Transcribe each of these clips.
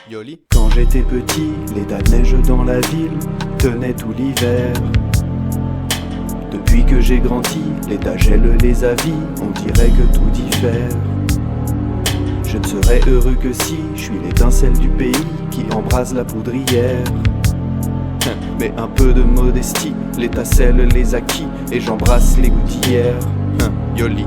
Yoli. Quand j'étais petit, les tas de neige dans la ville tenaient tout l'hiver. Depuis que j'ai grandi, les tas gèlent les avis, on dirait que tout diffère. Je ne serais heureux que si je suis l'étincelle du pays qui embrase la poudrière. Mais un peu de modestie, l'état scelle les acquis et j'embrasse les gouttières. Yoli.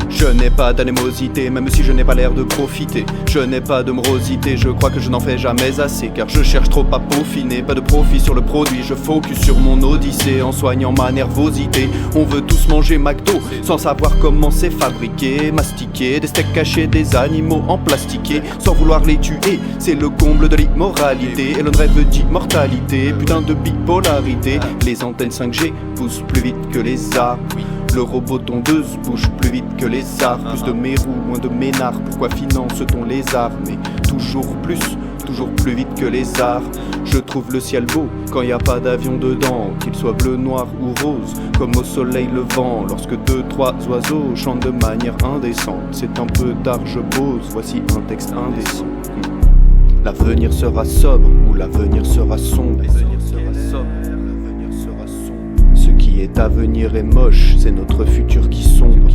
Je n'ai pas d'anémosité, même si je n'ai pas l'air de profiter. Je n'ai pas de morosité, je crois que je n'en fais jamais assez. Car je cherche trop à peaufiner, pas de profit sur le produit. Je focus sur mon odyssée en soignant ma nervosité. On veut tous manger McDo, sans savoir comment c'est fabriqué. Mastiquer des steaks cachés, des animaux en plastiqué, sans vouloir les tuer, c'est le comble de l'immoralité. Et l'on rêve d'immortalité, putain de bipolarité. Les antennes 5G poussent plus vite que les arbres. Le robot tondeuse bouge plus vite que les arts. Plus de mérous, moins de ménards. Pourquoi finance-t-on les arts? Mais toujours plus vite que les arts. Je trouve le ciel beau quand y a pas d'avion dedans, qu'il soit bleu, noir ou rose, comme au soleil levant. Lorsque 2-3 oiseaux chantent de manière indécente, c'est un peu tard, je pose, voici un texte indécent. L'avenir sera sobre ou l'avenir sera sombre. Ce qui est à venir est moche, c'est notre futur qui sombre.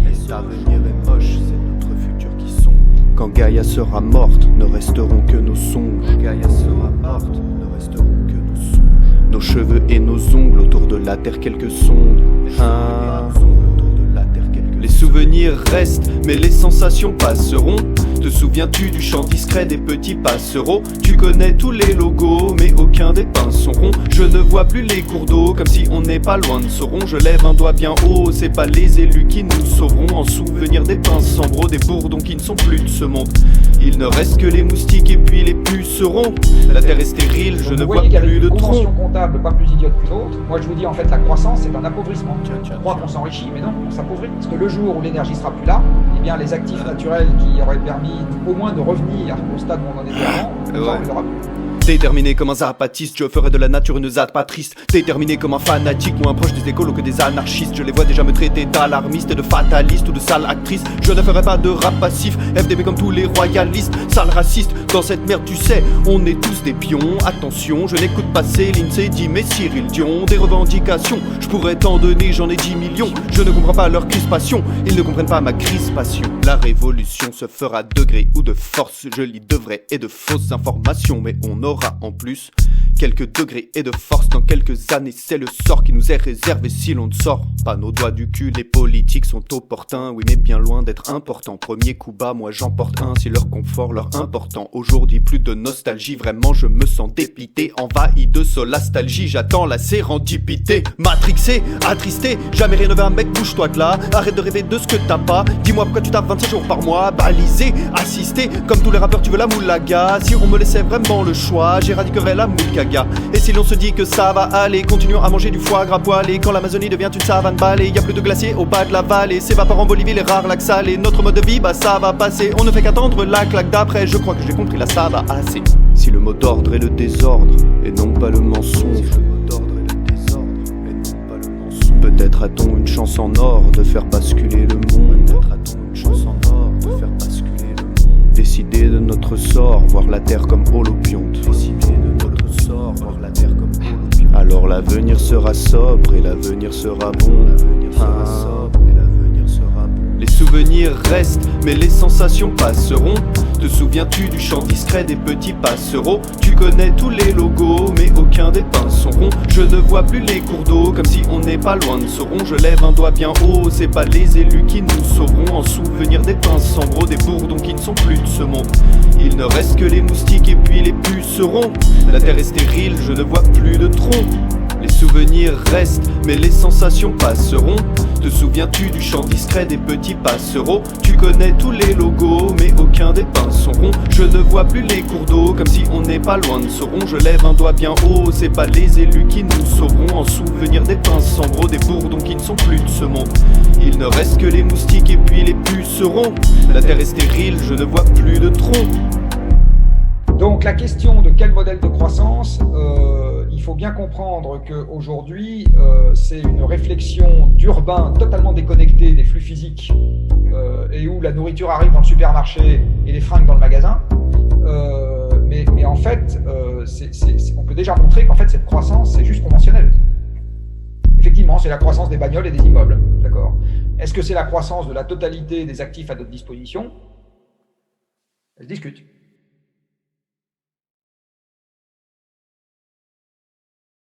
Quand Gaïa sera morte, ne resteront que nos songes. Nos cheveux et nos ongles autour de la terre quelques sondes. Les souvenirs restent, mais les sensations passeront. Te souviens-tu du chant discret des petits passereaux? Tu connais tous les logos, mais aucun des pins sont ronds. Je ne vois plus les cours d'eau, comme si on n'est pas loin de Sauron. Je lève un doigt bien haut, c'est pas les élus qui nous sauveront. En souvenir des pinces en bro, des bourdons qui ne sont plus de ce monde. Il ne reste que les moustiques et puis les pucerons. La terre est stérile, je ne vois plus de tronc. Une convention comptable pas plus idiote qu'une autre. Moi je vous dis en fait la croissance c'est un appauvrissement. On croit qu'on s'enrichit mais non, on s'appauvrit. Parce que le jour où l'énergie sera plus là, eh bien les actifs naturels qui auraient permis au moins de revenir au stade où on en était avant, on les aura plus. Déterminé comme un zapatiste, je ferai de la nature une zapatrice. Déterminé comme un fanatique, moins proche des écolos que des anarchistes. Je les vois déjà me traiter d'alarmiste, de fataliste ou de sale actrice. Je ne ferai pas de rap passif, FDP comme tous les royalistes. Sale raciste, dans cette merde tu sais, on est tous des pions. Attention, je n'écoute pas Céline Seydi mais Cyril Dion. Des revendications, je pourrais t'en donner, j'en ai 10 millions. Je ne comprends pas leur crispation, ils ne comprennent pas ma crispation. La révolution se fera de gré ou de force. Je lis de vraies et de fausses informations, mais on aura en plus quelques degrés et de force dans quelques années. C'est le sort qui nous est réservé si l'on ne sort pas nos doigts du cul. Les politiques sont opportuns, oui mais bien loin d'être importants. Premier coup bas, moi j'emporte un, si leur confort leur important. Aujourd'hui plus de nostalgie, vraiment je me sens dépité. Envahi de solastalgie, j'attends la sérendipité. Matrixé, attristé, jamais rénové un mec, bouge-toi de là. Arrête de rêver de ce que t'as pas. Dis-moi pourquoi tu tapes 25 jours par mois. Balisé, assisté, comme tous les rappeurs tu veux la moulaga. Si on me laissait vraiment le choix, j'éradiquerais la moulkaga. Et si l'on se dit que ça va aller, continuons à manger du foie gras poêlé. Quand l'Amazonie devient une savane balée, y a plus de glaciers au bas de la vallée. S'évapore en Bolivie les rares lacs salés. Notre mode de vie, bah ça va passer. On ne fait qu'attendre la claque d'après. Je crois que j'ai compris, là ça va assez. Si le mot d'ordre est le désordre et non pas le mensonge, peut-être a-t-on une chance en or de faire basculer le monde. Décider de notre sort, voir la terre comme holopionte. Alors l'avenir sera sobre et l'avenir sera bon. Les souvenirs restent, mais les sensations passeront. Te souviens-tu du chant discret des petits passereaux? Tu connais tous les logos, mais aucun des pins sont ronds. Je ne vois plus les cours d'eau, comme si on n'est pas loin de Sauron. Je lève un doigt bien haut, c'est pas les élus qui nous sauveront. En souvenir des pinces en bro, des bourdons qui ne sont plus de ce monde. Il ne reste que les moustiques et puis les pucerons. La terre est stérile, je ne vois plus de tronc. Les souvenirs restent, mais les sensations passeront. Te souviens-tu du chant discret des petits passereaux? Tu connais tous les logos, mais aucun des pins sont ronds. Je ne vois plus les cours d'eau, comme si on n'est pas loin de Sauron. Je lève un doigt bien haut, c'est pas les élus qui nous sauveront. En souvenir des pinces en bro, des bourdons qui ne sont plus de ce monde. Il ne reste que les moustiques et puis les pucerons. La terre est stérile, je ne vois plus de tronc. Donc la question de quel modèle de croissance, il faut bien comprendre qu'aujourd'hui, c'est une réflexion d'urbain totalement déconnecté des flux physiques et où la nourriture arrive dans le supermarché et les fringues dans le magasin. mais en fait, on peut déjà montrer qu'en fait, cette croissance, c'est juste conventionnel. Effectivement, c'est la croissance des bagnoles et des immeubles, d'accord. Est-ce que c'est la croissance de la totalité des actifs à notre disposition? Elle se discute.